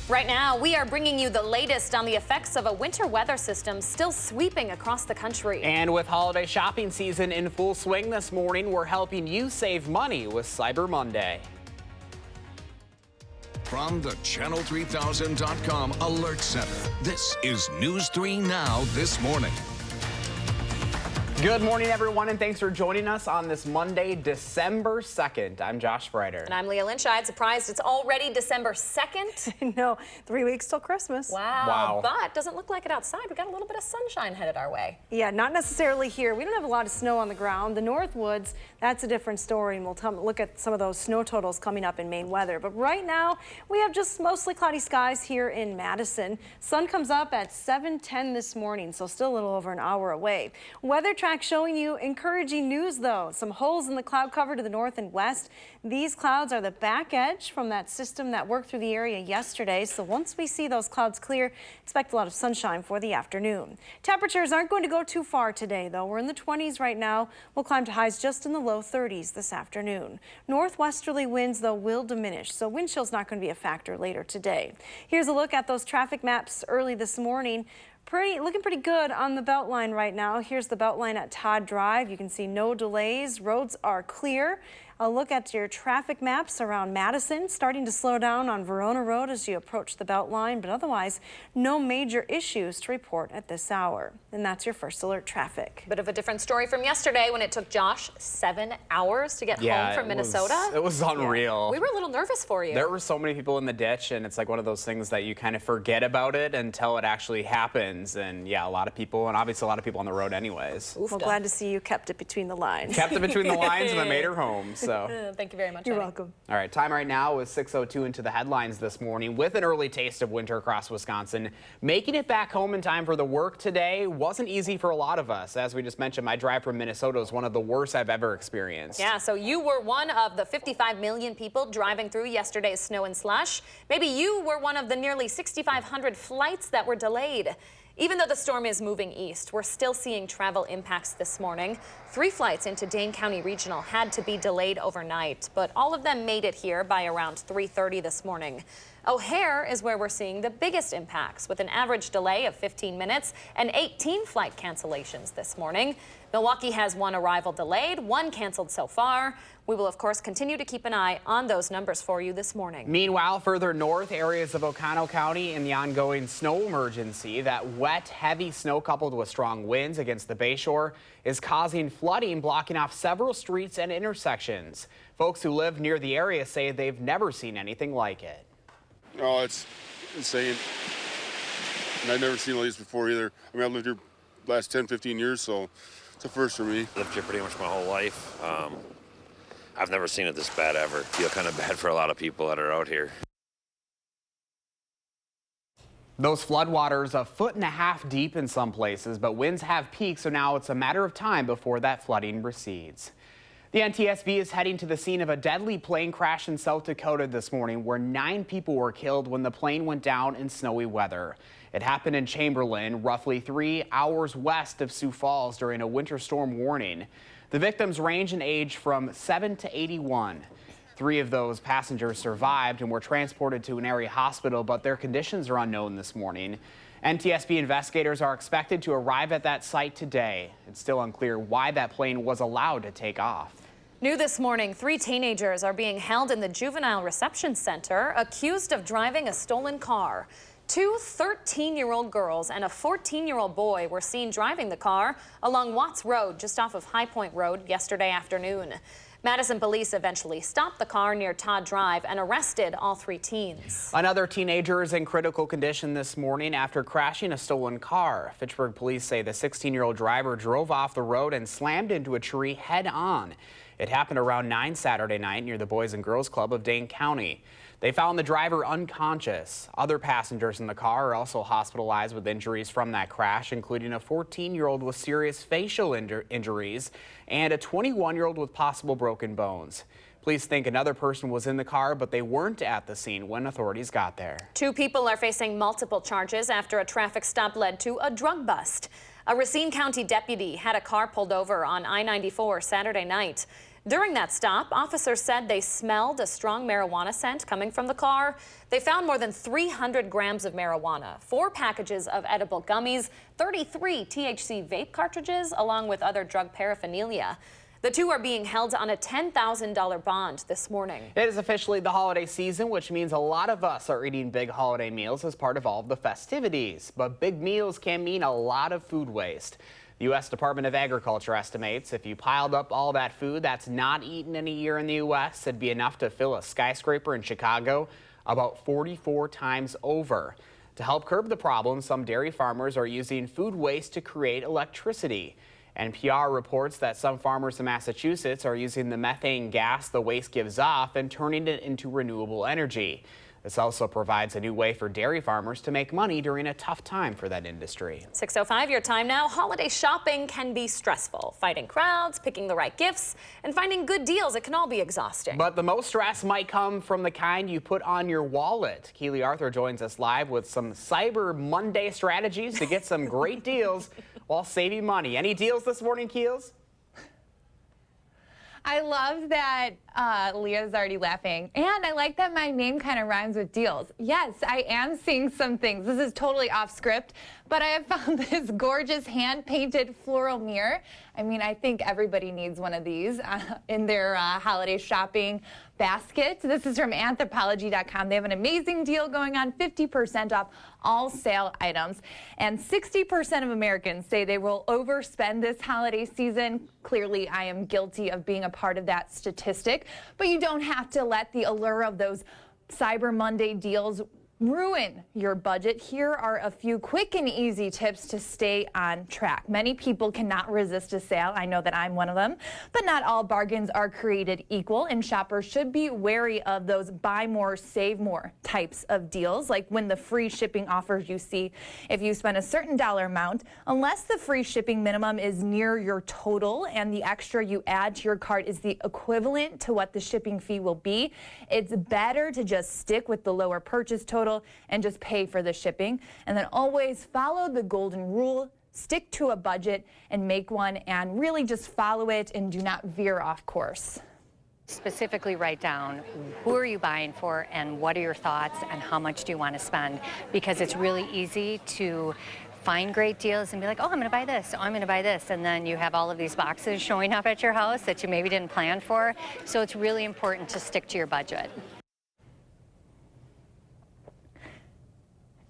Right now, we are bringing you the latest on the effects of a winter weather system still sweeping across the country. And with holiday shopping season in full swing this morning, we're helping you save money with Cyber Monday. From the Channel3000.com Alert Center, this is News 3 Now this morning. Good morning, everyone, and thanks for joining us on this Monday, December 2nd. I'm Josh Sprider. And I'm Leah Lynch. I'm surprised it's already December 2nd. No, 3 weeks till Christmas. Wow. But doesn't look like it outside. We got a little bit of sunshine headed our way. Yeah, not necessarily here. We don't have a lot of snow on the ground. The North Woods, that's a different story, and we'll look at some of those snow totals coming up in Maine weather. But right now, we have just mostly cloudy skies here in Madison. Sun comes up at 7:10 this morning, so still a little over an hour away. Weather track showing you encouraging news, though. Some holes in the cloud cover to the north and west. These clouds are the back edge from that system that worked through the area yesterday. So once we see those clouds clear, expect a lot of sunshine for the afternoon. Temperatures aren't going to go too far today, though. We're in the 20s right now. We'll climb to highs just in the low 30s this afternoon. Northwesterly winds, though, will diminish, so wind chill's not going to be a factor later today. Here's a look at those traffic maps early this morning. Looking pretty good on the Beltline right now. Here's the Beltline at Todd Drive. You can see no delays. Roads are clear. A look at your traffic maps around Madison, starting to slow down on Verona Road as you approach the Beltline, but otherwise no major issues to report at this hour. And that's your first alert traffic. Bit of a different story from yesterday when it took Josh 7 hours to get home from Minnesota. It was unreal. Yeah. We were a little nervous for you. There were so many people in the ditch, and it's like one of those things that you kind of forget about it until it actually happens. And yeah, a lot of people, and obviously a lot of people on the road anyways. Well, glad to see you kept it between the lines. Kept it between the lines and I made her home. So thank you very much. You're honey. welcome. All right, time right now is 6:02 into the headlines this morning with an early taste of winter across Wisconsin. Making it back home in time for the work today wasn't easy for a lot of us. As we just mentioned, my drive from Minnesota is one of the worst I've ever experienced. Yeah, so you were one of the 55 million people driving through yesterday's snow and slush. Maybe you were one of the nearly 6,500 flights that were delayed. Even though the storm is moving east, we're still seeing travel impacts this morning. 3 flights into Dane County Regional had to be delayed overnight, but all of them made it here by around 3:30 this morning. O'Hare is where we're seeing the biggest impacts, with an average delay of 15 minutes and 18 flight cancellations this morning. Milwaukee has 1 arrival delayed, 1 canceled so far. We will, of course, continue to keep an eye on those numbers for you this morning. Meanwhile, further north, areas of Oconto County in the ongoing snow emergency. That wet, heavy snow coupled with strong winds against the Bayshore is causing flooding, blocking off several streets and intersections. Folks who live near the area say they've never seen anything like it. Oh, it's insane. And I've never seen these before either. I mean, I've lived here the last 10, 15 years, so it's a first for me. Lived here pretty much my whole life. I've never seen it this bad ever. Feel kind of bad for a lot of people that are out here. Those floodwaters 1.5 feet deep in some places, but winds have peaked, so now it's a matter of time before that flooding recedes. The NTSB is heading to the scene of a deadly plane crash in South Dakota this morning where 9 people were killed when the plane went down in snowy weather. It happened in Chamberlain, roughly 3 hours west of Sioux Falls during a winter storm warning. The victims range in age from 7 to 81. 3 of those passengers survived and were transported to an area hospital, but their conditions are unknown this morning. NTSB investigators are expected to arrive at that site today. It's still unclear why that plane was allowed to take off. New this morning, 3 teenagers are being held in the Juvenile Reception Center accused of driving a stolen car. 2 13-year-old girls and a 14-year-old boy were seen driving the car along Watts Road just off of High Point Road yesterday afternoon. Madison police eventually stopped the car near Todd Drive and arrested all 3 teens. Another teenager is in critical condition this morning after crashing a stolen car. Fitchburg police say the 16-year-old driver drove off the road and slammed into a tree head on. It happened around 9 Saturday night near the Boys and Girls Club of Dane County. They found the driver unconscious. Other passengers in the car are also hospitalized with injuries from that crash, including a 14-year-old with serious facial injuries and a 21-year-old with possible broken bones. Police think another person was in the car, but they weren't at the scene when authorities got there. 2 people are facing multiple charges after a traffic stop led to a drug bust. A Racine County deputy had a car pulled over on I-94 Saturday night. During that stop, officers said they smelled a strong marijuana scent coming from the car. They found more than 300 grams of marijuana, 4 packages of edible gummies, 33 THC vape cartridges, along with other drug paraphernalia. The two are being held on a $10,000 bond this morning. It is officially the holiday season, which means a lot of us are eating big holiday meals as part of all of the festivities. But big meals can mean a lot of food waste. The U.S. Department of Agriculture estimates if you piled up all that food that's not eaten in a year in the U.S., it'd be enough to fill a skyscraper in Chicago about 44 times over. To help curb the problem, some dairy farmers are using food waste to create electricity. NPR reports that some farmers in Massachusetts are using the methane gas the waste gives off and turning it into renewable energy. This also provides a new way for dairy farmers to make money during a tough time for that industry. 6:05 your time now. Holiday shopping can be stressful. Fighting crowds, picking the right gifts, and finding good deals, it can all be exhausting. But the most stress might come from the kind you put on your wallet. Keely Arthur joins us live with some Cyber Monday strategies to get some great deals while saving money. Any deals this morning, Keels? I love that Leah's already laughing. And I like that my name kind of rhymes with deals. Yes, I am seeing some things. This is totally off script, but I have found this gorgeous hand-painted floral mirror. I mean, I think everybody needs one of these in their holiday shopping basket. This is from Anthropology.com. They have an amazing deal going on, 50% off all sale items. And 60% of Americans say they will overspend this holiday season. Clearly, I am guilty of being a part of that statistic. But you don't have to let the allure of those Cyber Monday deals ruin your budget. Here are a few quick and easy tips to stay on track. Many people cannot resist a sale. I know that I'm one of them, but not all bargains are created equal, and shoppers should be wary of those buy more, save more types of deals, like when the free shipping offers you see if you spend a certain dollar amount, unless the free shipping minimum is near your total and the extra you add to your cart is the equivalent to what the shipping fee will be. It's better to just stick with the lower purchase total and just pay for the shipping. And then always follow the golden rule, stick to a budget and make one, and really just follow it and do not veer off course. Specifically write down who are you buying for and what are your thoughts and how much do you want to spend, because it's really easy to find great deals and be like, oh, I'm going to buy this, oh, I'm going to buy this, and then you have all of these boxes showing up at your house that you maybe didn't plan for. So it's really important to stick to your budget.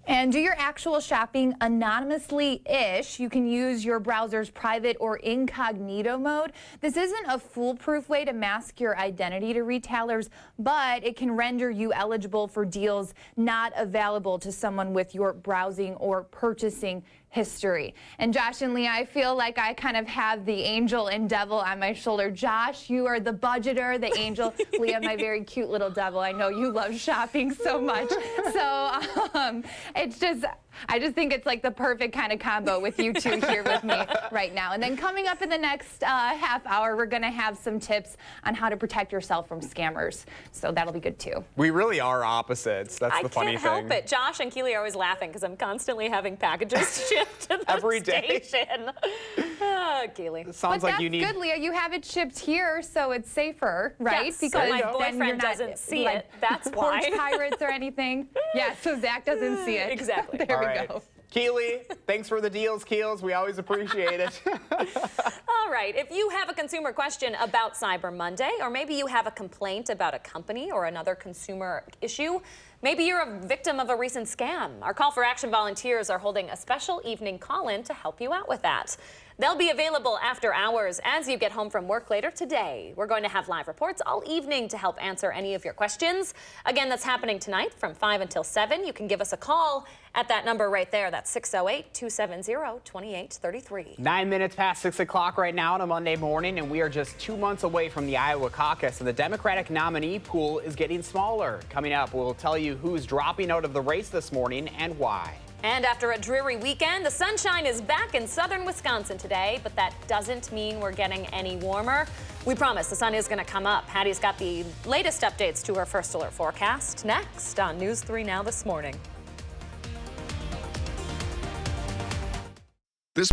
And do your actual shopping anonymously-ish. You can use your browser's private or incognito mode. This isn't a foolproof way to mask your identity to retailers, but it can render you eligible for deals not available to someone with your browsing or purchasing history. And Josh and Leah, I feel like I kind of have the angel and devil on my shoulder. Josh, you are the budgeter, the angel. Leah, my very cute little devil. I know you love shopping so much. So it's just, I just think it's like the perfect kind of combo with you two here with me right now. And then coming up in the next half hour, we're going to have some tips on how to protect yourself from scammers. So that'll be good too. We really are opposite. That's the funny thing. I can't help it. Josh and Keely are always laughing because I'm constantly having packages shipped to the every day. station. Keely. Sounds like you need. That's good, Leah. You have it shipped here, so it's safer, right? Yes, because my then boyfriend you're not, doesn't see like, it. That's why. Porch pirates or anything. Yeah, so Zach doesn't see it. Exactly. There All we right. go. Keely, thanks for the deals, Keels. We always appreciate it. All right, if you have a consumer question about Cyber Monday, or maybe you have a complaint about a company or another consumer issue, maybe you're a victim of a recent scam, our Call for Action volunteers are holding a special evening call-in to help you out with that. They'll be available after hours as you get home from work later today. We're going to have live reports all evening to help answer any of your questions. Again, that's happening tonight from 5 until 7. You can give us a call at that number right there. That's 608-270-2833. 9 minutes past 6 o'clock right now on a Monday morning, and we are just 2 months away from the Iowa caucus, and the Democratic nominee pool is getting smaller. Coming up, we'll tell you who's dropping out of the race this morning and why. And after a dreary weekend, the sunshine is back in southern Wisconsin today, but that doesn't mean we're getting any warmer. We promise the sun is going to come up. Hattie's got the latest updates to her first alert forecast next on News 3 Now this morning. This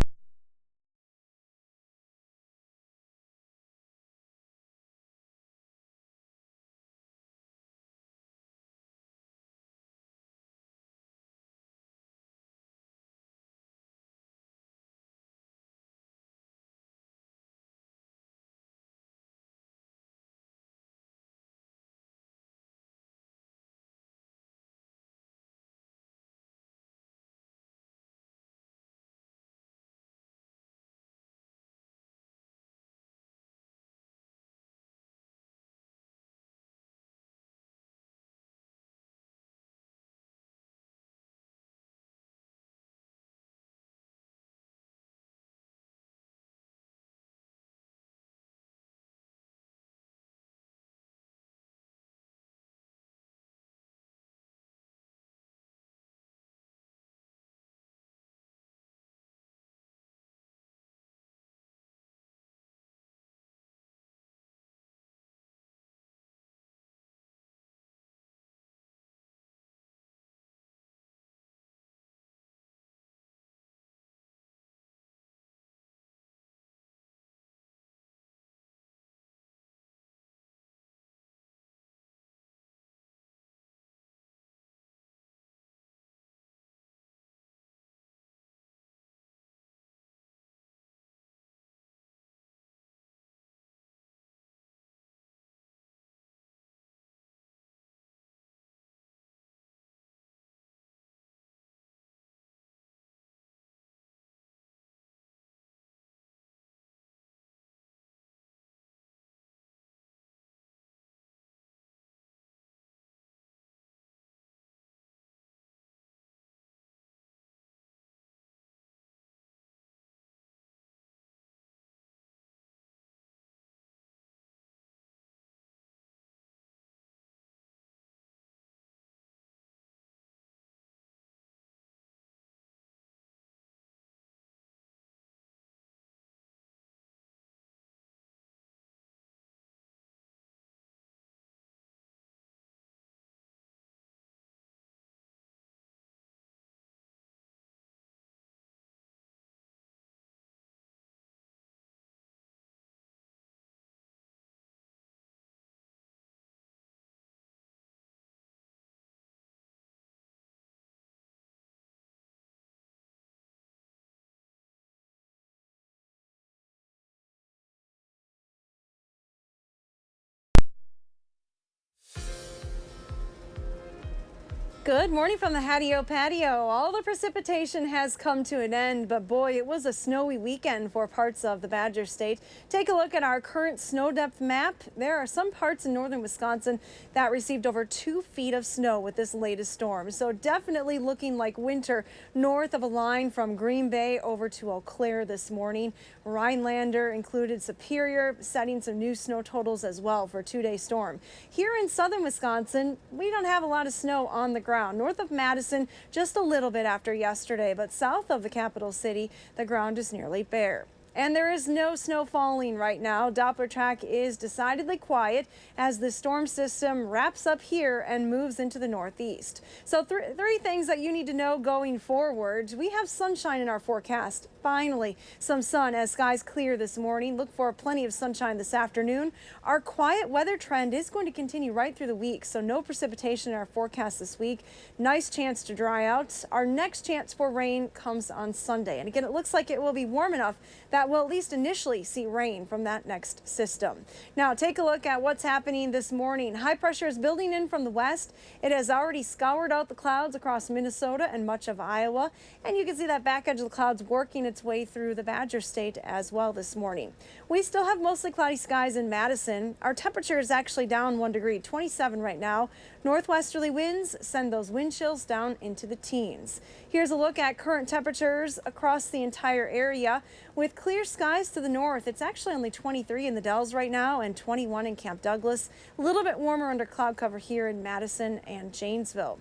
Good morning from the Hattie-O Patio. All the precipitation has come to an end, but boy, it was a snowy weekend for parts of the Badger State. Take a look at our current snow depth map. There are some parts in northern Wisconsin that received over 2 feet of snow with this latest storm. So definitely looking like winter north of a line from Green Bay over to Eau Claire this morning. Rhinelander included Superior, setting some new snow totals as well for a 2-day storm. Here in southern Wisconsin, we don't have a lot of snow on the ground. North of Madison, just a little bit after yesterday, but south of the capital city, the ground is nearly bare. And there is no snow falling right now. Doppler track is decidedly quiet as the storm system wraps up here and moves into the northeast. So three things that you need to know going forward. We have sunshine in our forecast. Finally, some sun as skies clear this morning. Look for plenty of sunshine this afternoon. Our quiet weather trend is going to continue right through the week, so no precipitation in our forecast this week. Nice chance to dry out. Our next chance for rain comes on Sunday. And again, it looks like it will be warm enough that we'll at least initially see rain from that next system. Now, take a look at what's happening this morning. High pressure is building in from the west. It has already scoured out the clouds across Minnesota and much of Iowa. And you can see that back edge of the clouds working its way through the Badger State as well this morning. We still have mostly cloudy skies in Madison. Our temperature is actually down 1 degree, 27 right now. Northwesterly winds send those wind chills down into the teens. Here's a look at current temperatures across the entire area. With clear skies to the north, it's actually only 23 in the Dells right now and 21 in Camp Douglas. A little bit warmer under cloud cover here in Madison and Janesville.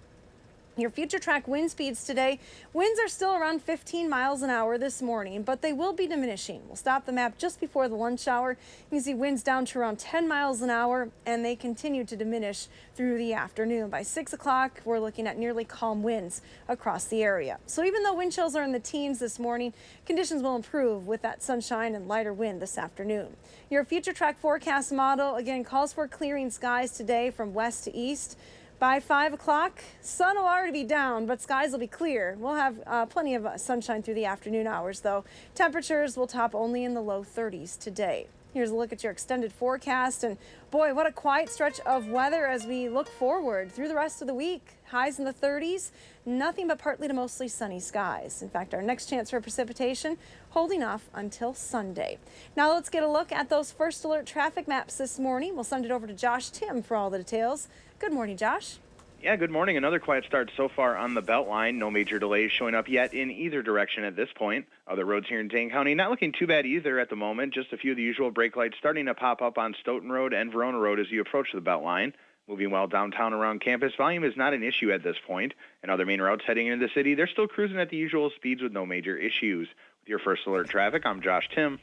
Your future track wind speeds today. Winds are still around 15 miles an hour this morning, but they will be diminishing. We'll stop the map just before the lunch hour. You can see winds down to around 10 miles an hour, and they continue to diminish through the afternoon. By 6 o'clock, we're looking at nearly calm winds across the area. So even though wind chills are in the teens this morning, conditions will improve with that sunshine and lighter wind this afternoon. Your future track forecast model, again, calls for clearing skies today from west to east. By 5 o'clock, sun will already be down, but skies will be clear. We'll have plenty of sunshine through the afternoon hours, though. Temperatures will top only in the low 30s today. Here's a look at your extended forecast, and boy, what a quiet stretch of weather as we look forward through the rest of the week. Highs in the 30s, nothing but partly to mostly sunny skies. In fact, our next chance for precipitation holding off until Sunday. Now let's get a look at those first alert traffic maps this morning. We'll send it over to Josh Tim for all the details. Good morning, Josh. Yeah, good morning. Another quiet start so far on the Beltline. No major delays showing up yet in either direction at this point. Other roads here in Dane County not looking too bad either at the moment. Just a few of the usual brake lights starting to pop up on Stoughton Road and Verona Road as you approach the Beltline. Moving well downtown around campus, volume is not an issue at this point. And other main routes heading into the city, they're still cruising at the usual speeds with no major issues. With your first alert traffic, I'm Josh Tim.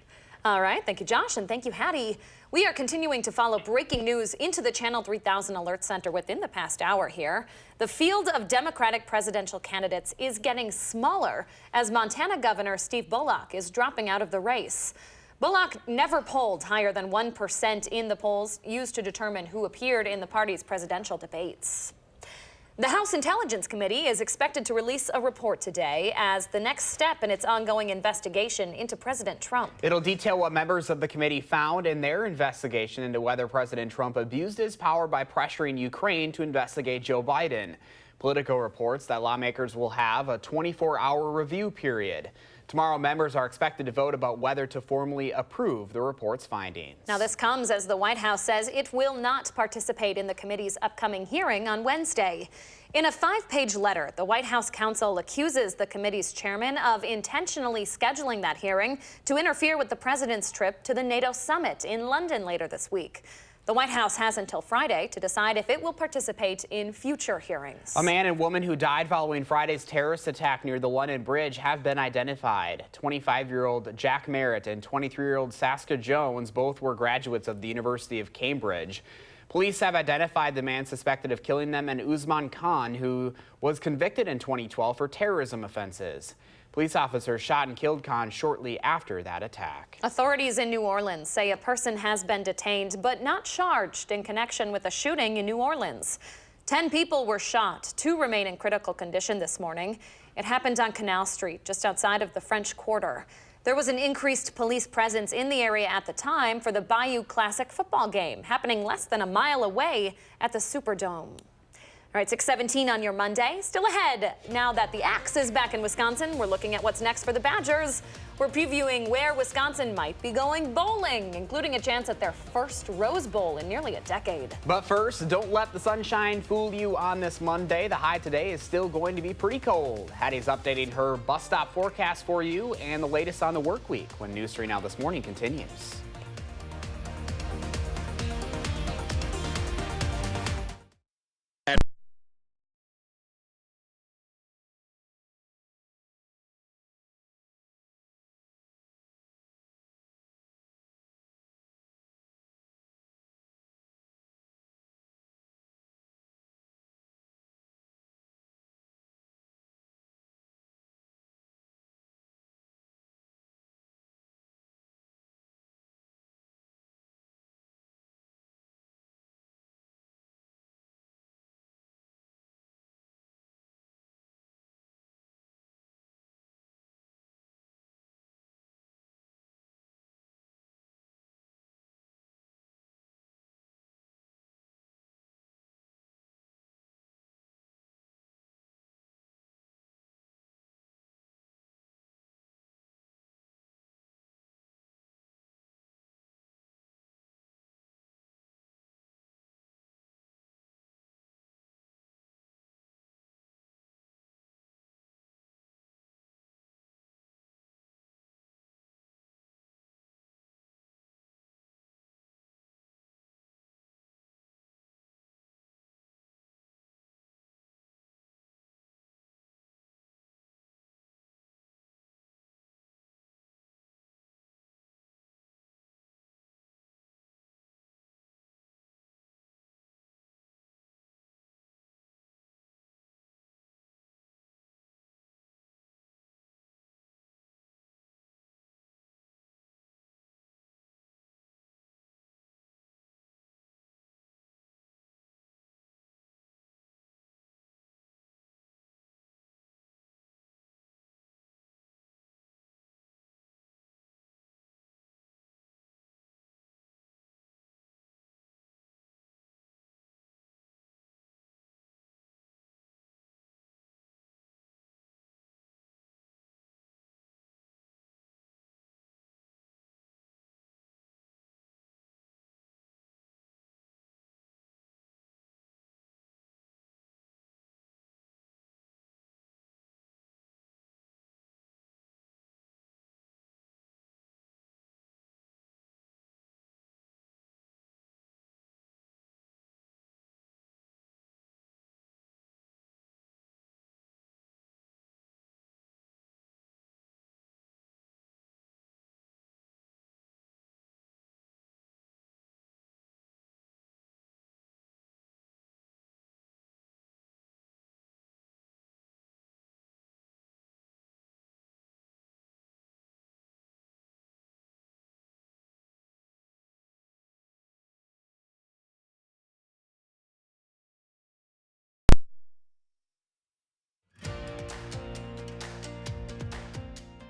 All right, thank you, Josh, and thank you, Hattie. We are continuing to follow breaking news into the Channel 3000 Alert Center within the past hour here. The field of Democratic presidential candidates is getting smaller as Montana Governor Steve Bullock is dropping out of the race. Bullock never polled higher than 1% in the polls used to determine who appeared in the party's presidential debates. The House Intelligence Committee is expected to release a report today as the next step in its ongoing investigation into President Trump. It'll detail what members of the committee found in their investigation into whether President Trump abused his power by pressuring Ukraine to investigate Joe Biden. Politico reports that lawmakers will have a 24-hour review period. Tomorrow, members are expected to vote about whether to formally approve the report's findings. Now, this comes as the White House says it will not participate in the committee's upcoming hearing on Wednesday. In a 5-page letter, the White House counsel accuses the committee's chairman of intentionally scheduling that hearing to interfere with the president's trip to the NATO summit in London later this week. The White House has until Friday to decide if it will participate in future hearings. A man and woman who died following Friday's terrorist attack near the London Bridge have been identified. 25-year-old Jack Merritt and 23-year-old Saskia Jones both were graduates of the University of Cambridge. Police have identified the man suspected of killing them and Usman Khan, who was convicted in 2012 for terrorism offenses. Police officers shot and killed Khan shortly after that attack. Authorities in New Orleans say a person has been detained but not charged in connection with a shooting in New Orleans. 10 people were shot. 2 remain in critical condition this morning. It happened on Canal Street, just outside of the French Quarter. There was an increased police presence in the area at the time for the Bayou Classic football game, happening less than a mile away at the Superdome. All All right, 6:17 on your Monday. Still ahead. Now that the Axe is back in Wisconsin, we're looking at what's next for the Badgers. We're previewing where Wisconsin might be going bowling, including a chance at their first Rose Bowl in nearly a decade. But first, don't let the sunshine fool you on this Monday. The high today is still going to be pretty cold. Hattie's updating her bus stop forecast for you and the latest on the work week when News 3 Now This Morning continues.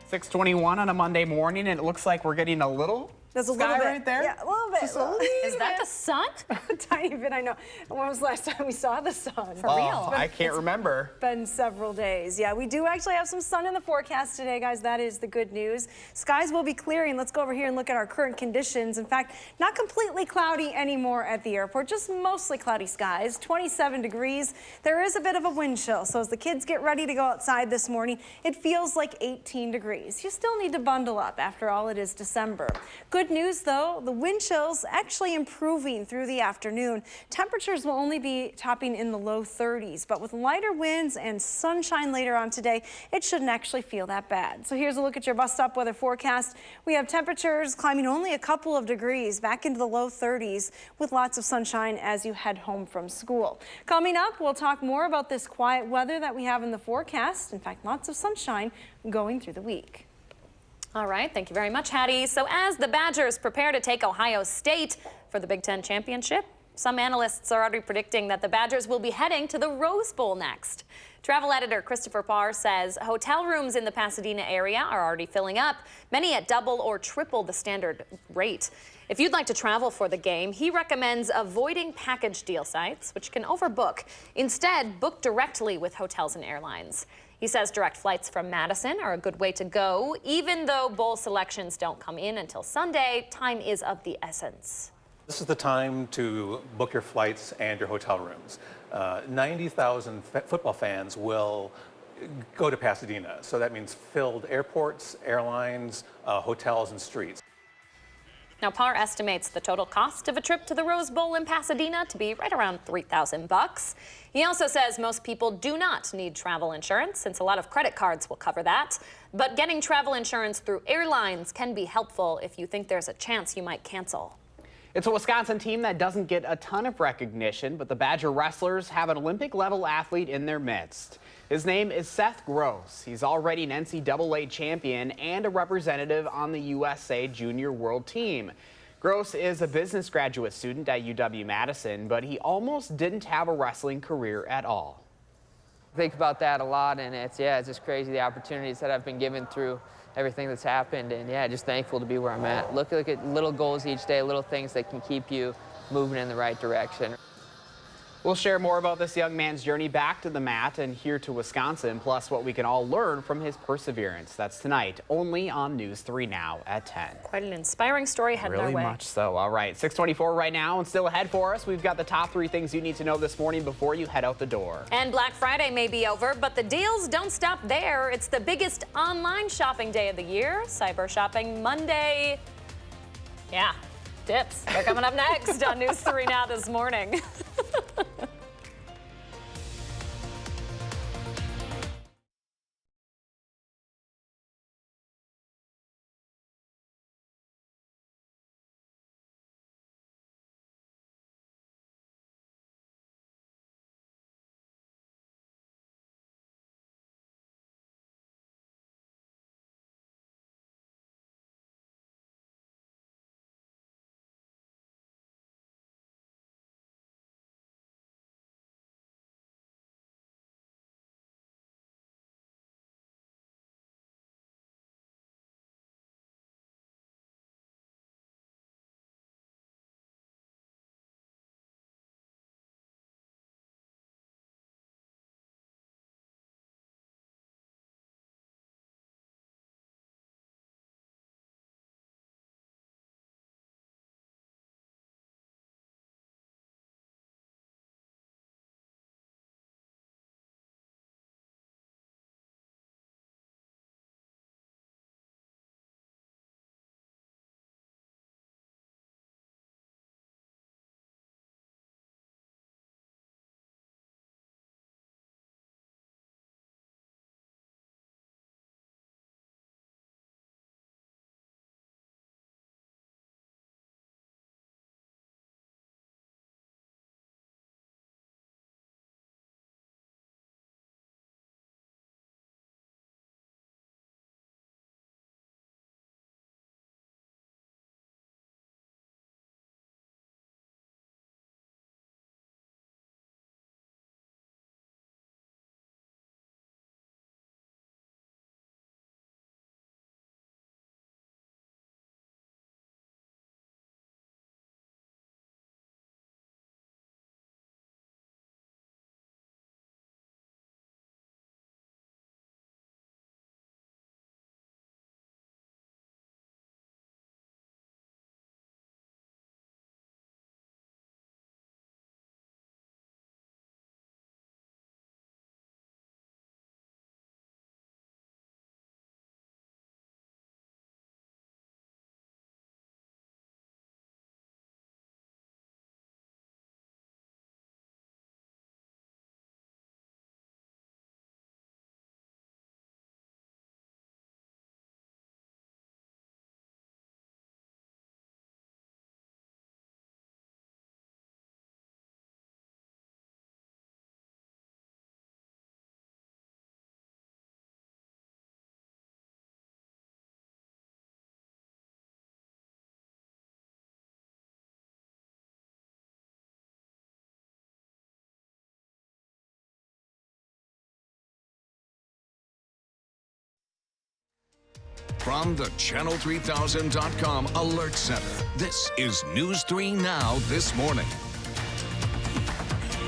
.621 on a Monday morning, and it looks like we're getting a little There's a sky little bit. right there. Yeah, a little bit. Just a little bit. Is that the sun? A tiny bit, I know. When was the last time we saw the sun? For real? I can't remember. Been several days. Yeah, we do actually have some sun in the forecast today, guys. That is the good news. Skies will be clearing. Let's go over here and look at our current conditions. In fact, not completely cloudy anymore at the airport, just mostly cloudy skies, 27 degrees. There is a bit of a wind chill, so as the kids get ready to go outside this morning, it feels like 18 degrees. You still need to bundle up. After all, it is December. Good news, though, the wind chills actually improving through the afternoon. Temperatures will only be topping in the low 30s, but with lighter winds and sunshine later on today, it shouldn't actually feel that bad. So here's a look at your bus stop weather forecast. We have temperatures climbing only a couple of degrees back into the low 30s with lots of sunshine as you head home from school. Coming up, we'll talk more about this quiet weather that we have in the forecast. In fact, lots of sunshine going through the week. All right, thank you very much, Hattie. So as the Badgers prepare to take Ohio State for the Big Ten Championship, Some analysts are already predicting that the Badgers will be heading to the Rose Bowl next. Travel editor Christopher Parr says hotel rooms in the Pasadena area are already filling up, many at double or triple the standard rate. If you'd like to travel for the game, he recommends avoiding package deal sites, which can overbook. Instead, book directly with hotels and airlines. He says direct flights from Madison are a good way to go. Even though bowl selections don't come in until Sunday, time is of the essence. This is the time to book your flights and your hotel rooms. 90,000 football fans will go to Pasadena, so that means filled airports, airlines, hotels, and streets. Now, Parr estimates the total cost of a trip to the Rose Bowl in Pasadena to be right around $3,000. He also says most people do not need travel insurance, since a lot of credit cards will cover that. But getting travel insurance through airlines can be helpful if you think there's a chance you might cancel. It's a Wisconsin team that doesn't get a ton of recognition, but the Badger wrestlers have an Olympic-level athlete in their midst. His name is Seth Gross. He's already an NCAA champion and a representative on the USA Junior World Team. Gross is a business graduate student at UW-Madison, but he almost didn't have a wrestling career at all. I think about that a lot, and it's just crazy the opportunities that I've been given through everything that's happened, and just thankful to be where I'm at. Look at little goals each day, little things that can keep you moving in the right direction. We'll share more about this young man's journey back to the mat and here to Wisconsin, plus what we can all learn from his perseverance. That's tonight, only on News 3 Now at 10. Quite an inspiring story heading our way. Really much so. All right, 6:24 right now, and still ahead for us, we've got the top 3 things you need to know this morning before you head out the door. And Black Friday may be over, but the deals don't stop there. It's the biggest online shopping day of the year, Cyber Shopping Monday. Yeah, tips. They're coming up next on News 3 Now this morning. from the Channel3000.com Alert Center, this is News 3 Now this morning.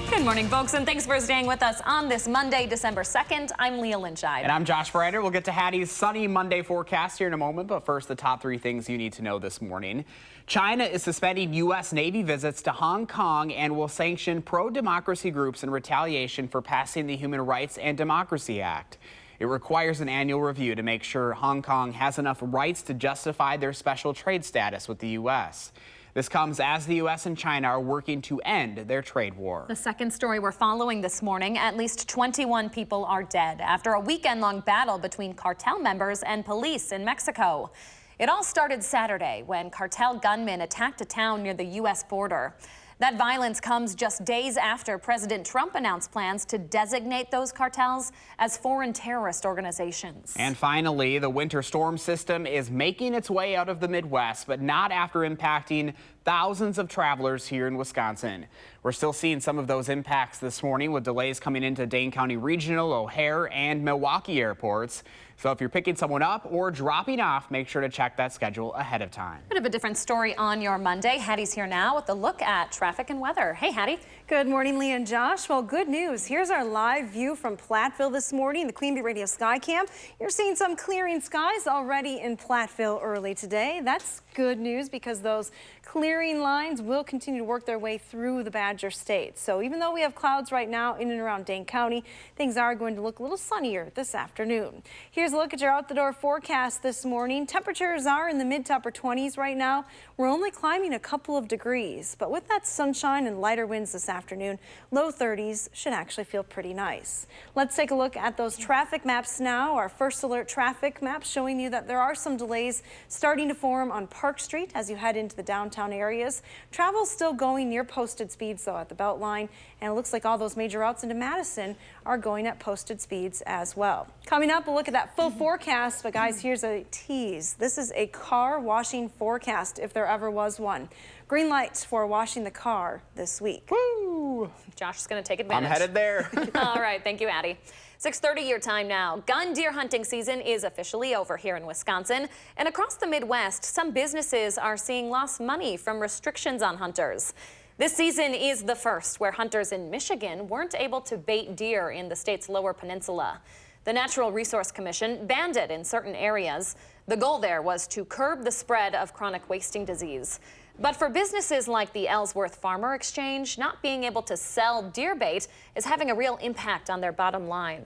Good morning, folks, and thanks for staying with us on this Monday, December 2nd. I'm Leah Lynchide. And I'm Josh Bryder. We'll get to Hattie's sunny Monday forecast here in a moment, but first, the top 3 things you need to know this morning. China is suspending U.S. Navy visits to Hong Kong and will sanction pro-democracy groups in retaliation for passing the Human Rights and Democracy Act. It requires an annual review to make sure Hong Kong has enough rights to justify their special trade status with the U.S. This comes as the U.S. and China are working to end their trade war. The second story we're following this morning, at least 21 people are dead after a weekend-long battle between cartel members and police in Mexico. It all started Saturday when cartel gunmen attacked a town near the U.S. border. That violence comes just days after President Trump announced plans to designate those cartels as foreign terrorist organizations. And finally, the winter storm system is making its way out of the Midwest, but not after impacting thousands of travelers here in Wisconsin. We're still seeing some of those impacts this morning with delays coming into Dane County Regional, O'Hare, and Milwaukee airports. So if you're picking someone up or dropping off, make sure to check that schedule ahead of time. Bit of a different story on your Monday. Hattie's here now with a look at traffic and weather. Hey, Hattie. Good morning, Leah and Josh. Well, good news. Here's our live view from Platteville this morning, the Queen Bee Radio Sky Cam. You're seeing some clearing skies already in Platteville early today. That's good news because those clearing lines will continue to work their way through the Badger State. So even though we have clouds right now in and around Dane County, things are going to look a little sunnier this afternoon. Here's a look at your out-the-door forecast this morning. Temperatures are in the mid to upper 20s right now. We're only climbing a couple of degrees, but with that sunshine and lighter winds this afternoon, low 30s should actually feel pretty nice. Let's take a look at those traffic maps now. Our first alert traffic map showing you that there are some delays starting to form on Park Street as you head into the downtown areas. Travel still going near posted speeds though at the Beltline, and it looks like all those major routes into Madison are going at posted speeds as well. Coming up, we'll look at that full forecast, but guys, here's a tease. This is a car washing forecast if there ever was one. Green lights for washing the car this week. Woo! Josh is going to take advantage. I'm headed there. All right, thank you, Addie. 6:30 your time now. Gun deer hunting season is officially over here in Wisconsin. And across the Midwest, some businesses are seeing lost money from restrictions on hunters. This season is the first where hunters in Michigan weren't able to bait deer in the state's lower peninsula. The Natural Resource Commission banned it in certain areas. The goal there was to curb the spread of chronic wasting disease. But for businesses like the Ellsworth Farmer Exchange, not being able to sell deer bait is having a real impact on their bottom line.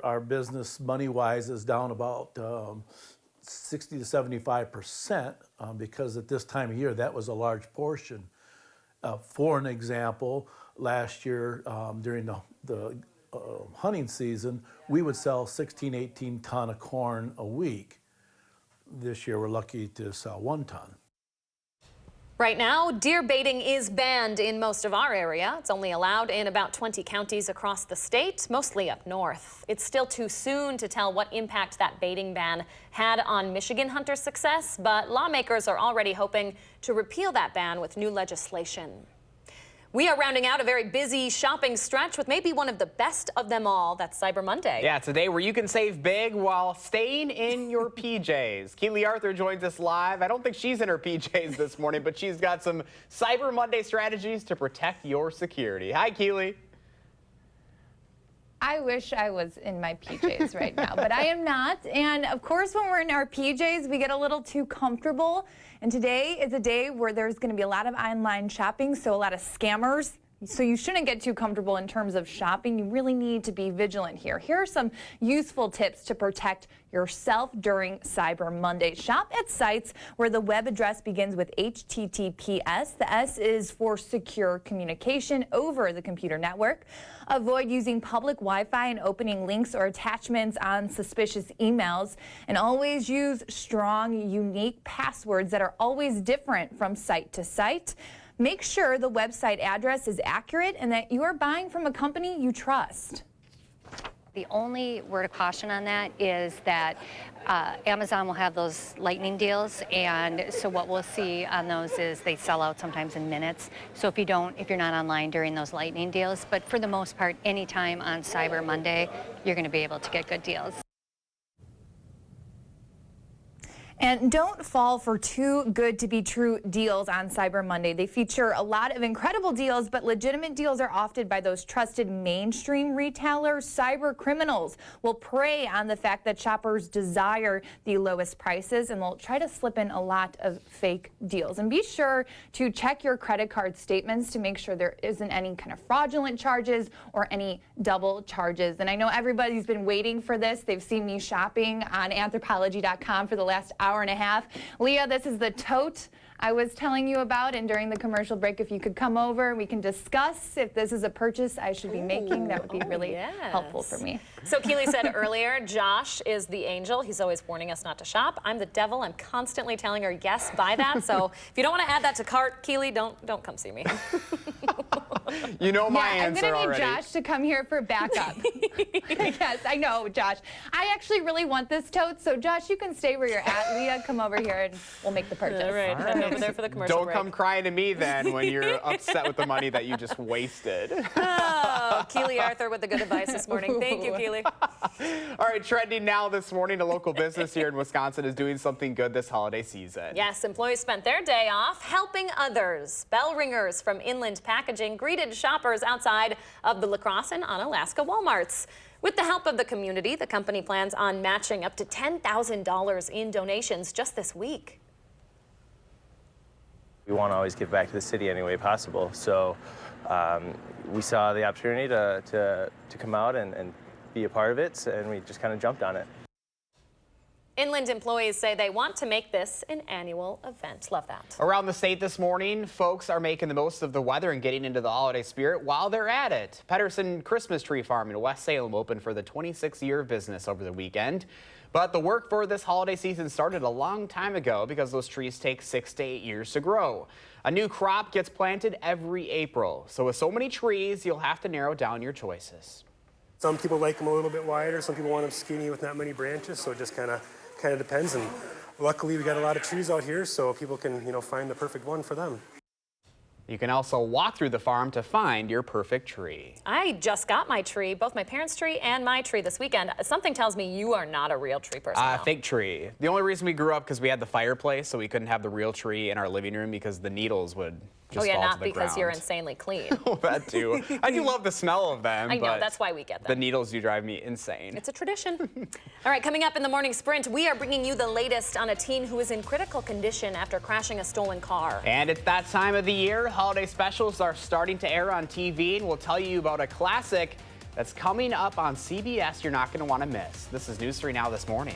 Our business money-wise is down about 60 to 75% because at this time of year, that was a large portion. For an example, last year during the hunting season, we would sell 16, 18 ton of corn a week. This year, we're lucky to sell 1 ton. Right now, deer baiting is banned in most of our area. It's only allowed in about 20 counties across the state, mostly up north. It's still too soon to tell what impact that baiting ban had on Michigan hunter success, but lawmakers are already hoping to repeal that ban with new legislation. We are rounding out a very busy shopping stretch with maybe one of the best of them all. That's Cyber Monday. Yeah, it's a day where you can save big while staying in your PJs. Keely Arthur joins us live. I don't think she's in her PJs this morning, but she's got some Cyber Monday strategies to protect your security. Hi, Keely. I wish I was in my PJs right now, but I am not. And of course, when we're in our PJs, we get a little too comfortable. And today is a day where there's going to be a lot of online shopping, so a lot of scammers. So you shouldn't get too comfortable in terms of shopping. You really need to be vigilant here. Here are some useful tips to protect yourself during Cyber Monday. Shop at sites where the web address begins with HTTPS. The S is for secure communication over the computer network. Avoid using public Wi-Fi and opening links or attachments on suspicious emails. And always use strong, unique passwords that are always different from site to site. Make sure the website address is accurate and that you are buying from a company you trust. The only word of caution on that is that Amazon will have those lightning deals, and so what we'll see on those is they sell out sometimes in minutes. So if you're not online during those lightning deals, but for the most part, anytime on Cyber Monday, you're going to be able to get good deals. And don't fall for too good to be true deals on Cyber Monday. They feature a lot of incredible deals, but legitimate deals are offered by those trusted mainstream retailers. Cyber criminals will prey on the fact that shoppers desire the lowest prices, and they'll try to slip in a lot of fake deals. And be sure to check your credit card statements to make sure there isn't any kind of fraudulent charges or any double charges. And I know everybody's been waiting for this. They've seen me shopping on Anthropologie.com for the last hour and a half. Leah, this is the tote I was telling you about, and during the commercial break, if you could come over, we can discuss if this is a purchase I should be making. That would be really helpful for me. So Keely said earlier, Josh is the angel. He's always warning us not to shop. I'm the devil. I'm constantly telling her, yes, buy that. So if you don't want to add that to cart, Keely, don't come see me. You know my answer I'm going to need already. Josh to come here for backup. Yes, I know, Josh. I actually really want this tote, so Josh, you can stay where you're at. Leah, come over here and we'll make the purchase. All right, head over there for the commercial Don't break. come crying to me then when you're upset with the money that you just wasted. Oh, Keely Arthur with the good advice this morning. Thank you, Keely. All right, trending now this morning, a local business here in Wisconsin is doing something good this holiday season. Yes, employees spent their day off helping others. Bell ringers from Inland Packaging greeted shoppers outside of the La Crosse and Onalaska Walmarts. With the help of the community, the company plans on matching up to $10,000 in donations just this week. We want to always give back to the city any way possible. So we saw the opportunity to come out and be a part of it, and we just kind of jumped on it. Inland employees say they want to make this an annual event. Love that. Around the state this morning, folks are making the most of the weather and getting into the holiday spirit while they're at it. Pedersen Christmas Tree Farm in West Salem opened for the 26th year of business over the weekend. But the work for this holiday season started a long time ago because those trees take 6 to 8 years to grow. A new crop gets planted every April. So with so many trees, you'll have to narrow down your choices. Some people like them a little bit wider. Some people want them skinny with not many branches. So it just kind of depends. And luckily, we got a lot of trees out here, so people can, find the perfect one for them. You can also walk through the farm to find your perfect tree. I just got my tree, both my parents' tree and my tree this weekend. Something tells me you are not a real tree person. Fake tree. The only reason we grew up because we had the fireplace, so we couldn't have the real tree in our living room because the needles would just fall not to the because ground. you're insanely clean. Oh, that too. I do love the smell of them. I know, but that's why we get them. The needles do drive me insane. It's a tradition. All right, coming up in the morning sprint, we are bringing you the latest on a teen who is in critical condition after crashing a stolen car. And it's that time of the year. Holiday specials are starting to air on TV, and we'll tell you about a classic that's coming up on CBS you're not going to want to miss. This is News 3 Now this morning.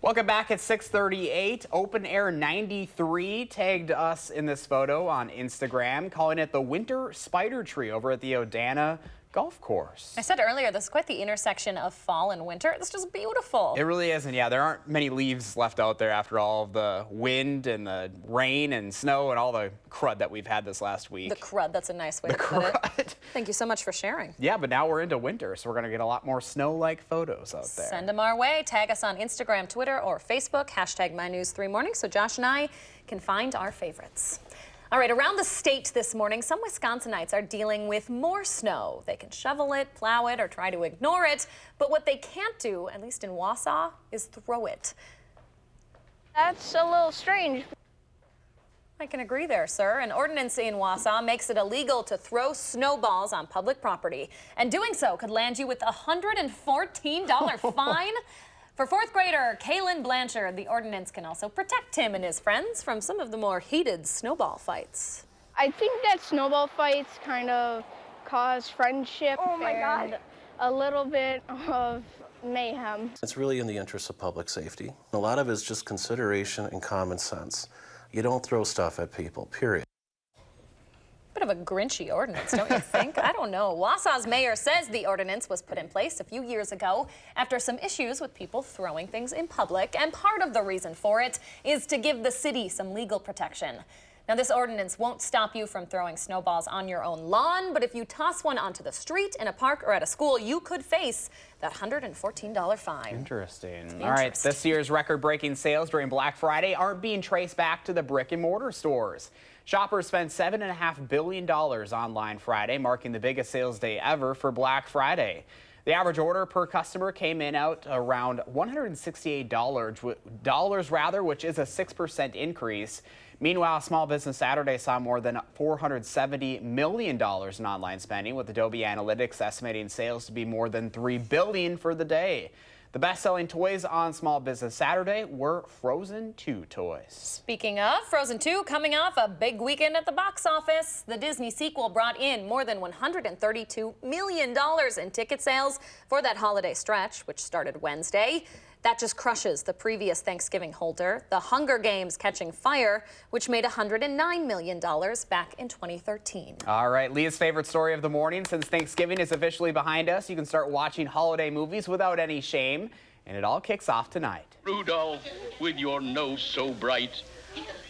Welcome back at 6:38. Open Air 93 tagged us in this photo on Instagram, calling it the winter spider tree over at the Odana golf course. I said earlier, this is quite the intersection of fall and winter. It's just beautiful. It really is, and yeah, there aren't many leaves left out there after all of the wind and the rain and snow and all the crud that we've had this last week. The crud, that's a nice way to put it. Thank you so much for sharing. Yeah, but now we're into winter, so we're going to get a lot more snow-like photos out there. Send them our way. Tag us on Instagram, Twitter, or Facebook. Hashtag MyNews3Morning so Josh and I can find our favorites. All right, around the state this morning, some Wisconsinites are dealing with more snow. They can shovel it, plow it, or try to ignore it. But what they can't do, at least in Wausau, is throw it. That's a little strange. I can agree there, sir. An ordinance in Wausau makes it illegal to throw snowballs on public property. And doing so could land you with a $114 fine. For fourth grader Kaylin Blanchard, the ordinance can also protect him and his friends from some of the more heated snowball fights. I think that snowball fights kind of cause friendship and a little bit of mayhem. It's really in the interest of public safety. A lot of it is just consideration and common sense. You don't throw stuff at people, period. Bit of a Grinchy ordinance, don't you think? I don't know. Wausau's mayor says the ordinance was put in place a few years ago after some issues with people throwing things in public, and part of the reason for it is to give the city some legal protection. Now, this ordinance won't stop you from throwing snowballs on your own lawn, but if you toss one onto the street, in a park, or at a school, you could face that $114 fine. Interesting. All right, this year's record-breaking sales during Black Friday aren't being traced back to the brick-and-mortar stores. Shoppers spent $7.5 billion online Friday, marking the biggest sales day ever for Black Friday. The average order per customer came in out around $168, which is a 6% increase. Meanwhile, Small Business Saturday saw more than $470 million in online spending, with Adobe Analytics estimating sales to be more than $3 billion for the day. The best-selling toys on Small Business Saturday were Frozen 2 toys. Speaking of Frozen 2, coming off a big weekend at the box office, the Disney sequel brought in more than $132 million in ticket sales for that holiday stretch, which started Wednesday. That just crushes the previous Thanksgiving holder, The Hunger Games: Catching Fire, which made $109 million back in 2013. All right, Leah's favorite story of the morning. Since Thanksgiving is officially behind us, you can start watching holiday movies without any shame, and it all kicks off tonight. Rudolph, with your nose so bright,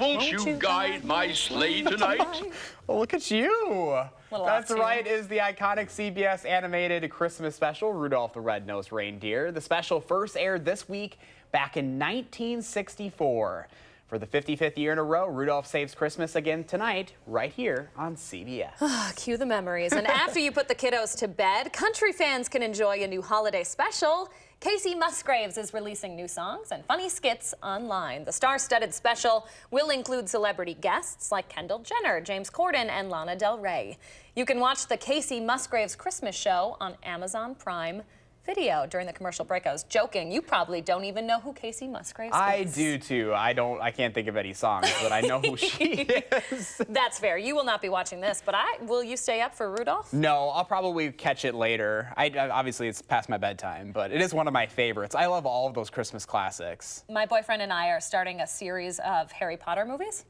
won't you guide my sleigh tonight? Well, look at you. That's off-tune. right, is the iconic CBS animated Christmas special, Rudolph the Red-Nosed Reindeer. The special first aired this week back in 1964. For the 55th year in a row, Rudolph Saves Christmas again tonight, right here on CBS. Cue the memories. And after you put the kiddos to bed, country fans can enjoy a new holiday special. Casey Musgraves is releasing new songs and funny skits online. The star-studded special will include celebrity guests like Kendall Jenner, James Corden, and Lana Del Rey. You can watch the Casey Musgraves Christmas show on Amazon Prime Video. During the commercial break, I was joking. You probably don't even know who Casey Musgraves is. I do too. I can't think of any songs, but I know who she is. That's fair. You will not be watching this, but will you stay up for Rudolph? No, I'll probably catch it later. Obviously, it's past my bedtime, but it is one of my favorites. I love all of those Christmas classics. My boyfriend and I are starting a series of Harry Potter movies.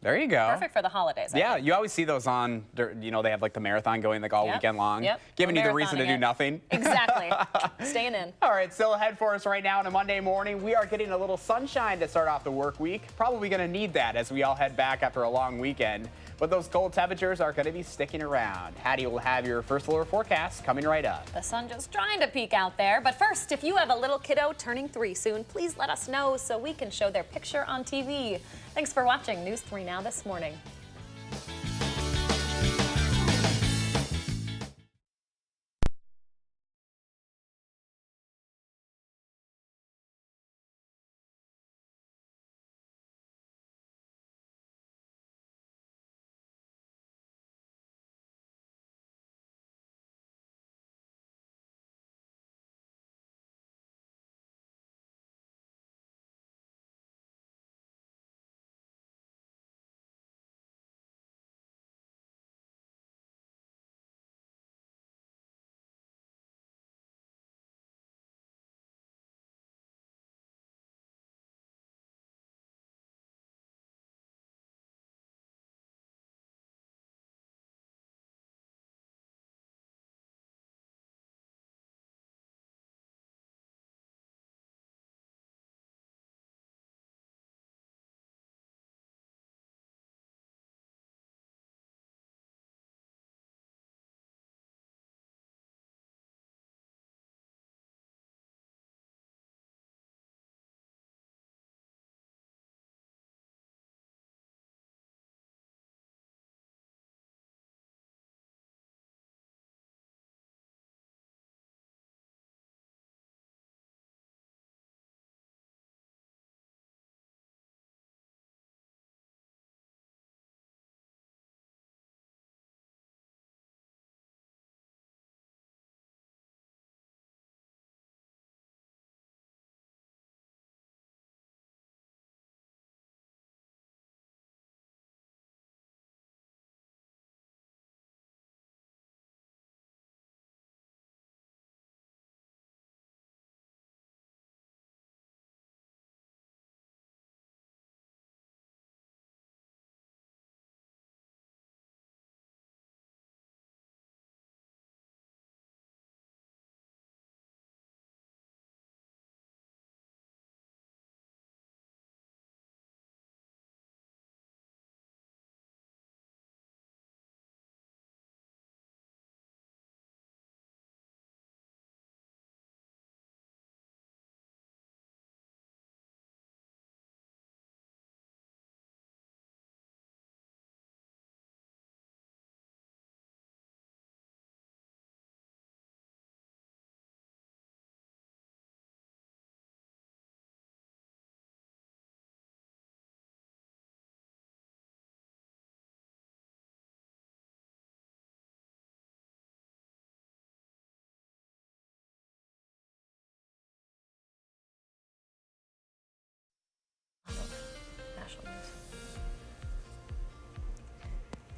There you go. Perfect for the holidays. Yeah, you always see those on, they have like the marathon going like all weekend long. Giving you the reason to do nothing. Exactly. Staying in. All right, still ahead for us right now on a Monday morning. We are getting a little sunshine to start off the work week. Probably going to need that as we all head back after a long weekend. But those cold temperatures are going to be sticking around. Hattie will have your first lower forecast coming right up. The sun just trying to peek out there. But first, if you have a little kiddo turning 3 soon, please let us know so we can show their picture on TV. Thanks for watching News 3 Now this morning.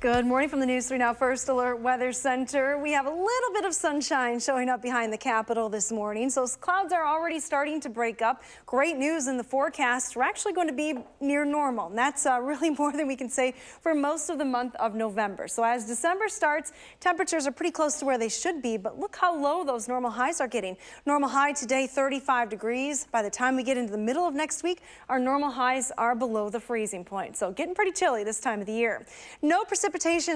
Good morning from the News 3 Now First Alert Weather Center. We have a little bit of sunshine showing up behind the Capitol this morning, so clouds are already starting to break up. Great news in the forecast. We're actually going to be near normal, and that's really more than we can say for most of the month of November. So as December starts, temperatures are pretty close to where they should be, but look how low those normal highs are getting. Normal high today, 35 degrees. By the time we get into the middle of next week, our normal highs are below the freezing point, so getting pretty chilly this time of the year. No precipitation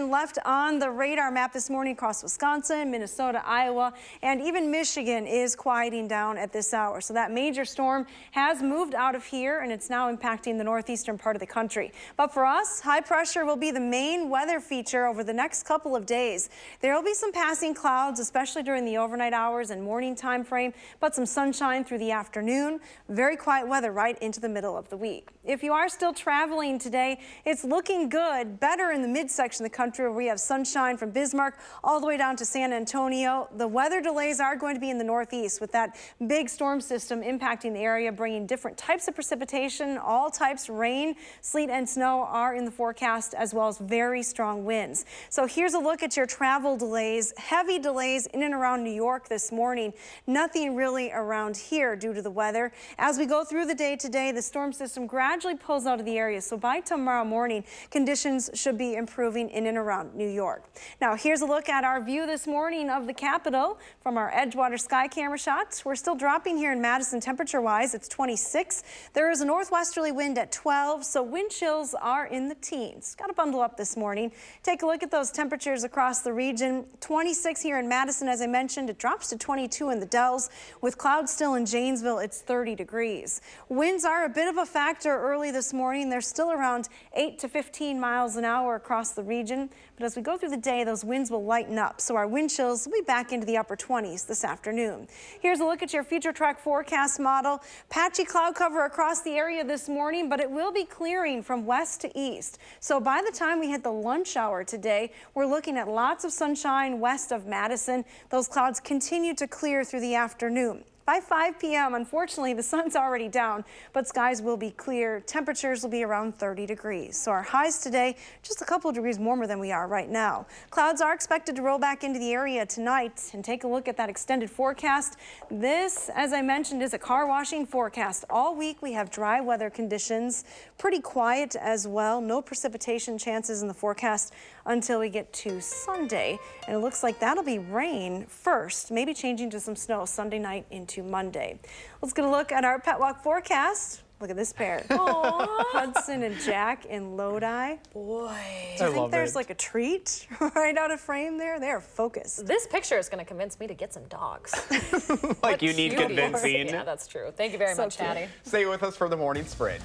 left on the radar map this morning across Wisconsin, Minnesota, Iowa, and even Michigan is quieting down at this hour. So that major storm has moved out of here, and it's now impacting the northeastern part of the country. But for us, high pressure will be the main weather feature over the next couple of days. There will be some passing clouds, especially during the overnight hours and morning time frame, but some sunshine through the afternoon. Very quiet weather right into the middle of the week. If you are still traveling today, it's looking good, better in the midsection of the country where we have sunshine from Bismarck all the way down to San Antonio. The weather delays are going to be in the northeast with that big storm system impacting the area, bringing different types of precipitation. All types, rain, sleet, and snow are in the forecast, as well as very strong winds. So here's a look at your travel delays. Heavy delays in and around New York this morning. Nothing really around here due to the weather. As we go through the day today, the storm system gradually pulls out of the area. So by tomorrow morning, conditions should be improving in and around New York. Now here's a look at our view this morning of the Capitol from our Edgewater sky camera shots. We're still dropping here in Madison temperature-wise. It's 26. There is a northwesterly wind at 12, so wind chills are in the teens. Got to bundle up this morning. Take a look at those temperatures across the region. 26 here in Madison, as I mentioned. It drops to 22 in the Dells. With clouds still in Janesville, it's 30 degrees. Winds are a bit of a factor early this morning. They're still around 8 to 15 miles an hour across the region. But as we go through the day, those winds will lighten up. So our wind chills will be back into the upper 20s this afternoon. Here's a look at your future track forecast model. Patchy cloud cover across the area this morning, but it will be clearing from west to east. So by the time we hit the lunch hour today, we're looking at lots of sunshine west of Madison. Those clouds continue to clear through the afternoon. By 5 p.m., unfortunately, the sun's already down, but skies will be clear. Temperatures will be around 30 degrees. So our highs today, just a couple of degrees warmer than we are right now. Clouds are expected to roll back into the area tonight. And take a look at that extended forecast. This, as I mentioned, is a car washing forecast. All week we have dry weather conditions, pretty quiet as well. No precipitation chances in the forecast until we get to Sunday. And it looks like that'll be rain first, maybe changing to some snow Sunday night into Monday. Let's get a look at our pet walk forecast. Look at this pair. Hudson and Jack in Lodi. Boy. Do you think there's like a treat right out of frame there? They're focused. This picture is going to convince me to get some dogs. Like you need convincing. Yeah, that's true. Thank you very much, Hattie. Stay with us for the morning spread.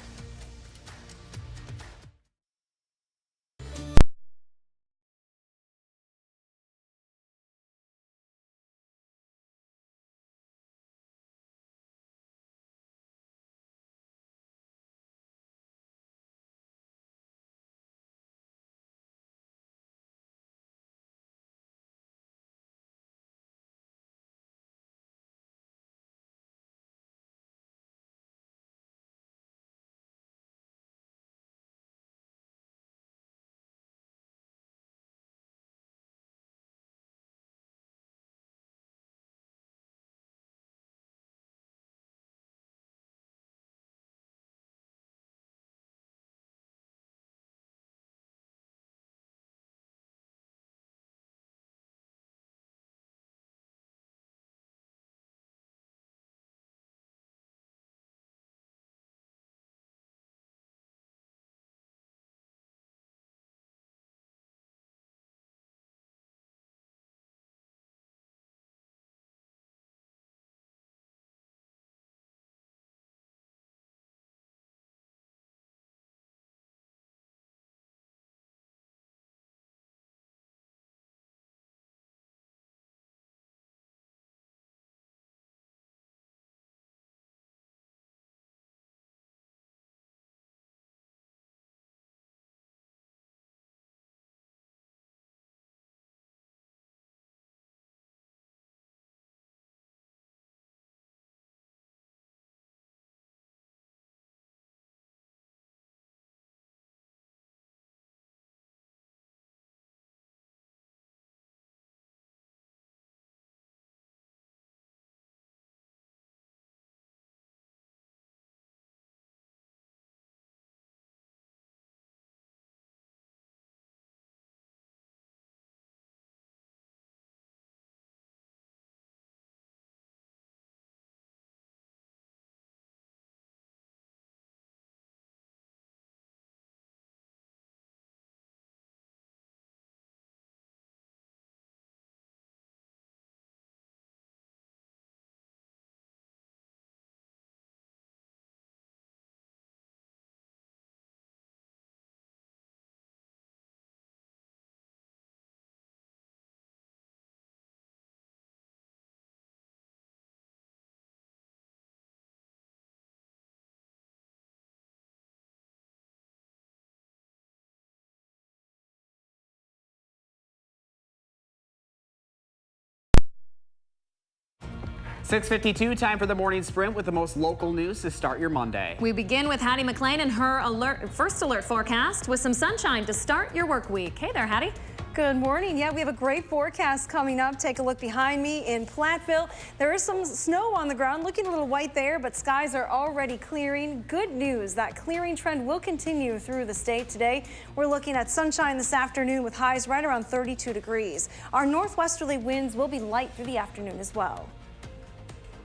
6:52, time for the morning sprint with the most local news to start your Monday. We begin with Hattie McLean and her first alert forecast with some sunshine to start your work week. Hey there, Hattie. Good morning. Yeah, we have a great forecast coming up. Take a look behind me in Platteville. There is some snow on the ground, looking a little white there, but skies are already clearing. Good news, that clearing trend will continue through the state today. We're looking at sunshine this afternoon with highs right around 32 degrees. Our northwesterly winds will be light through the afternoon as well.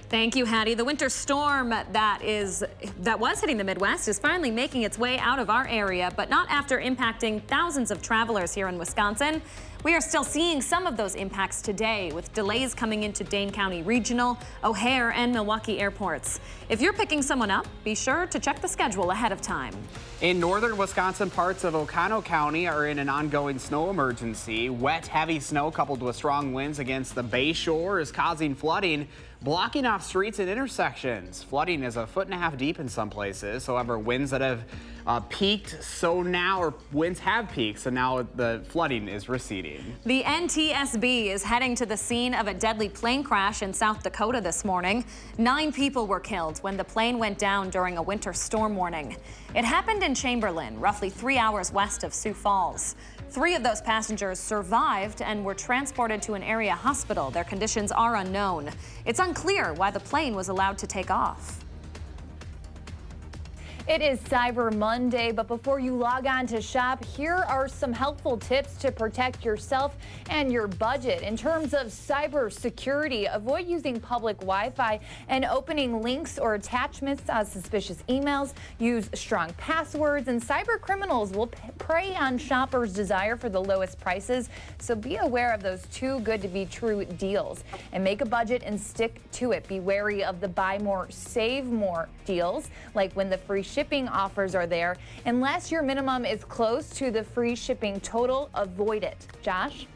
Thank you, Hattie. The winter storm that was hitting the Midwest is finally making its way out of our area, but not after impacting thousands of travelers here in Wisconsin. We are still seeing some of those impacts today, with delays coming into Dane County Regional, O'Hare, and Milwaukee airports. If you're picking someone up, be sure to check the schedule ahead of time. In northern Wisconsin, parts of Oconto County are in an ongoing snow emergency. Wet, heavy snow coupled with strong winds against the Bay Shore is causing flooding, blocking off streets and intersections. Flooding is 1.5 feet deep in some places. However, winds that have peaked, so now the flooding is receding. The NTSB is heading to the scene of a deadly plane crash in South Dakota this morning. 9 people were killed when the plane went down during a winter storm warning. It happened in Chamberlain, roughly 3 hours west of Sioux Falls. 3 of those passengers survived and were transported to an area hospital. Their conditions are unknown. It's unclear why the plane was allowed to take off. It is Cyber Monday, but before you log on to shop, here are some helpful tips to protect yourself and your budget. In terms of cyber security, avoid using public Wi-Fi and opening links or attachments on suspicious emails. Use strong passwords, and cyber criminals will prey on shoppers' desire for the lowest prices. So be aware of those too good to be true deals and make a budget and stick to it. Be wary of the buy more, save more deals, like when the free shipping offers are there. Unless your minimum is close to the free shipping total, avoid it. Josh?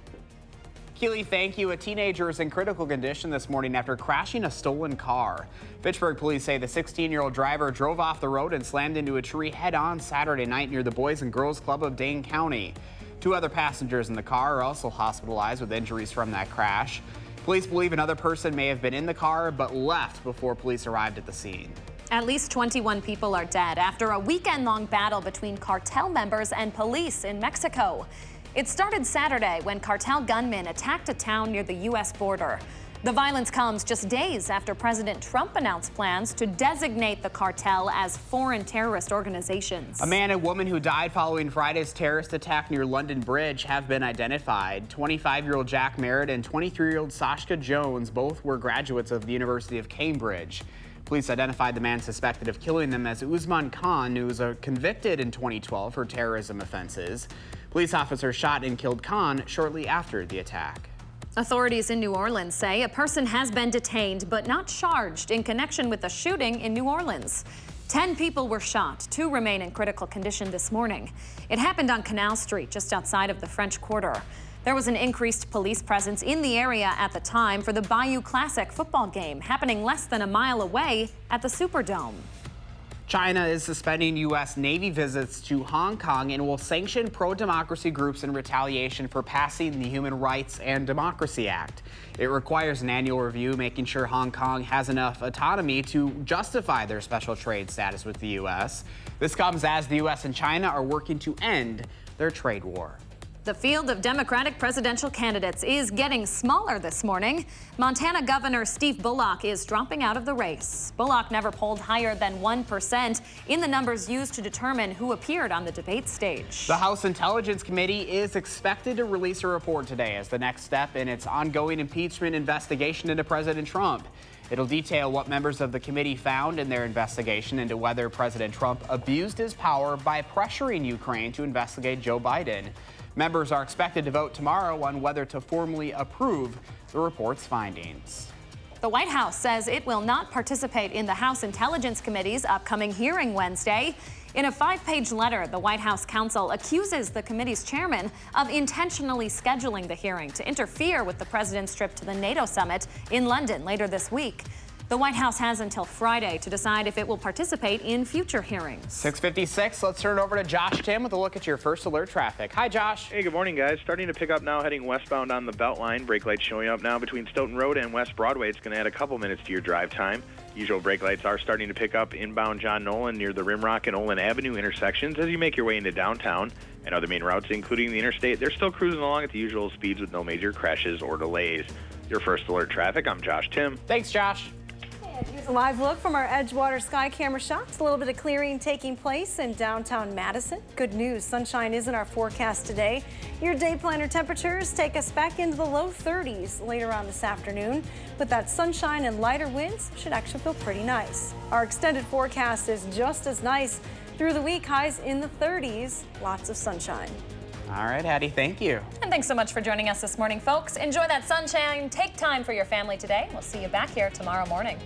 Keely, thank you. A teenager is in critical condition this morning after crashing a stolen car. Fitchburg police say the 16-year-old driver drove off the road and slammed into a tree head-on Saturday night near the Boys and Girls Club of Dane County. 2 other passengers in the car are also hospitalized with injuries from that crash. Police believe another person may have been in the car but left before police arrived at the scene. At least 21 people are dead after a weekend-long battle between cartel members and police in Mexico. It started Saturday when cartel gunmen attacked a town near the U.S. border. The violence comes just days after President Trump announced plans to designate the cartel as foreign terrorist organizations. A man and woman who died following Friday's terrorist attack near London Bridge have been identified. 25-year-old Jack Merritt and 23-year-old Sashka Jones both were graduates of the University of Cambridge. Police identified the man suspected of killing them as Usman Khan, who was convicted in 2012 for terrorism offenses. Police officers shot and killed Khan shortly after the attack. Authorities in New Orleans say a person has been detained but not charged in connection with the shooting in New Orleans. 10 people were shot. 2 remain in critical condition this morning. It happened on Canal Street, just outside of the French Quarter. There was an increased police presence in the area at the time for the Bayou Classic football game, happening less than a mile away at the Superdome. China is suspending U.S. Navy visits to Hong Kong and will sanction pro-democracy groups in retaliation for passing the Human Rights and Democracy Act. It requires an annual review, making sure Hong Kong has enough autonomy to justify their special trade status with the U.S. This comes as the U.S. and China are working to end their trade war. The field of Democratic presidential candidates is getting smaller this morning. Montana Governor Steve Bullock is dropping out of the race. Bullock never polled higher than 1% in the numbers used to determine who appeared on the debate stage. The House Intelligence Committee is expected to release a report today as the next step in its ongoing impeachment investigation into President Trump. It'll detail what members of the committee found in their investigation into whether President Trump abused his power by pressuring Ukraine to investigate Joe Biden. Members are expected to vote tomorrow on whether to formally approve the report's findings. The White House says it will not participate in the House Intelligence Committee's upcoming hearing Wednesday. In a 5-page letter, the White House counsel accuses the committee's chairman of intentionally scheduling the hearing to interfere with the president's trip to the NATO summit in London later this week. The White House has until Friday to decide if it will participate in future hearings. 6:56, let's turn it over to Josh Tim with a look at your first alert traffic. Hi, Josh. Hey, good morning, guys. Starting to pick up now, heading westbound on the Beltline. Brake lights showing up now between Stoughton Road and West Broadway. It's going to add a couple minutes to your drive time. Usual brake lights are starting to pick up inbound John Nolan near the Rimrock and Olin Avenue intersections as you make your way into downtown. And other main routes, including the interstate, they're still cruising along at the usual speeds with no major crashes or delays. Your first alert traffic, I'm Josh Tim. Thanks, Josh. And here's a live look from our Edgewater sky camera shots. A little bit of clearing taking place in downtown Madison. Good news, sunshine is in our forecast today. Your day planner temperatures take us back into the low 30s later on this afternoon. With that sunshine and lighter winds, should actually feel pretty nice. Our extended forecast is just as nice through the week, highs in the 30s, lots of sunshine. All right, Hattie, thank you. And thanks so much for joining us this morning, folks. Enjoy that sunshine. Take time for your family today. We'll see you back here tomorrow morning.